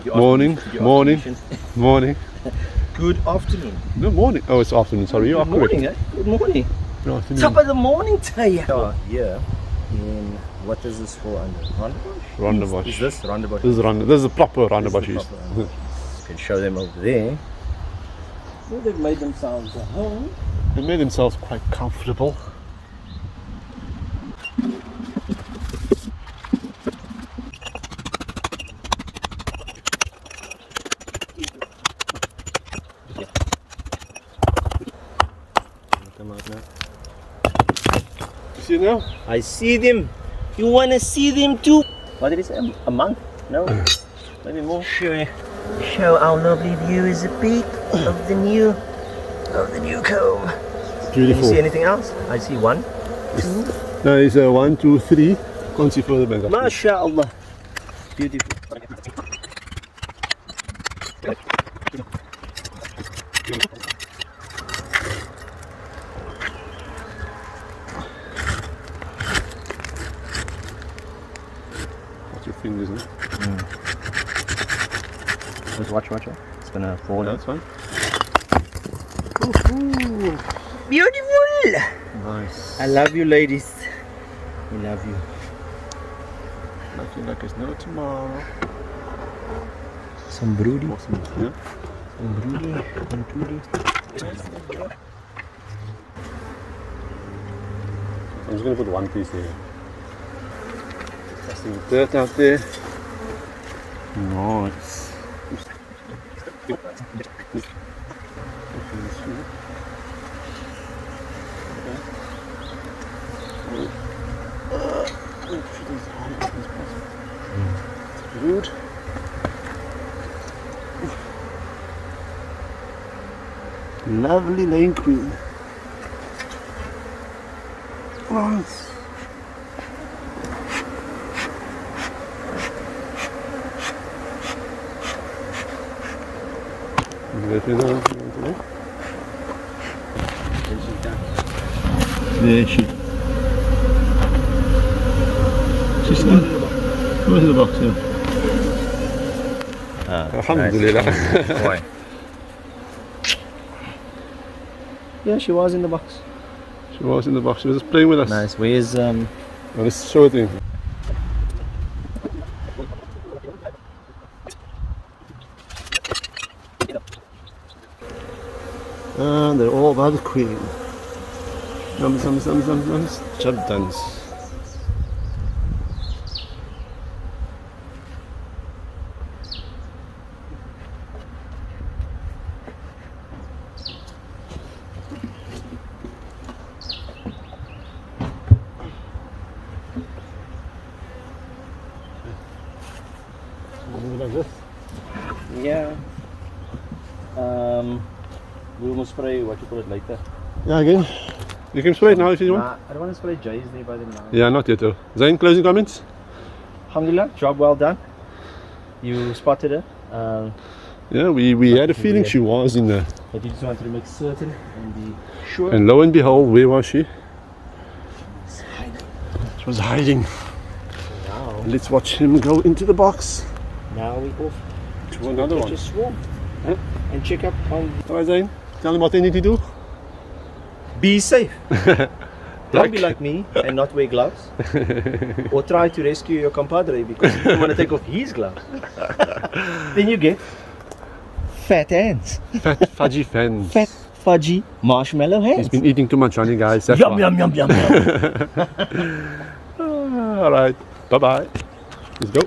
Morning. Morning. Good afternoon. No, morning. Oh, it's afternoon. Sorry, you are Good morning, eh? Good morning. Good afternoon. Top of the morning to you. Here in what is this for under? Rondabush. Is this Rondabush? This is a proper Rondabush. You can show them over there. Well, they've made themselves a home. They made themselves quite comfortable. Come out now. You see now? I see them. You want to see them too? What did it say? A month? No, maybe more. Show our lovely viewers a peek of the new comb. Beautiful. Can you see anything else? I see one, two. There is 1, 2, 3. Can't see further back. MashaAllah. Beautiful. Watch your fingers, huh? Just watch. It's gonna fall. That's fine. Ooh, beautiful. Nice. I love you, ladies. I love you. Nothing like it's no tomorrow. Some broody. Awesome. Yeah. Some broody. I'm just going to put one piece there. Testing the dirt out there. Nice. Good. Lovely lane queen. Nice. There she. She's in the box, yeah. Alhamdulillah. Why? Yeah, she was in the box. She was in the box. She was just playing with us. Nice. Where's Well, let's show it to you. And they're all about the queen. Job done. Like this. Yeah. We will spray what you call it later. Yeah, again. You can spray it now if you want. Nah, I don't want to spray J's there by them now. Yeah, not yet though. Zain, closing comments? Alhamdulillah, job well done. You spotted her. Yeah, we had a feeling she was in there. But you just wanted to make certain and be sure. And lo and behold, where was she? It's hiding. She was hiding. Now, Let's watch him go into the box. now we off To another one. just swarm. Huh? And check up on. Alright, Zain, tell them what they need to do. Be safe. Don't be like me and not wear gloves. Or try to rescue your compadre because you don't want to take off his gloves. Then you get fat hands. Fat fudgy fans. Fat fudgy marshmallow hands. He's been eating too much honey, guys. That's Yum, why. yum, yum, yum, yum. Alright, bye bye. Let's go.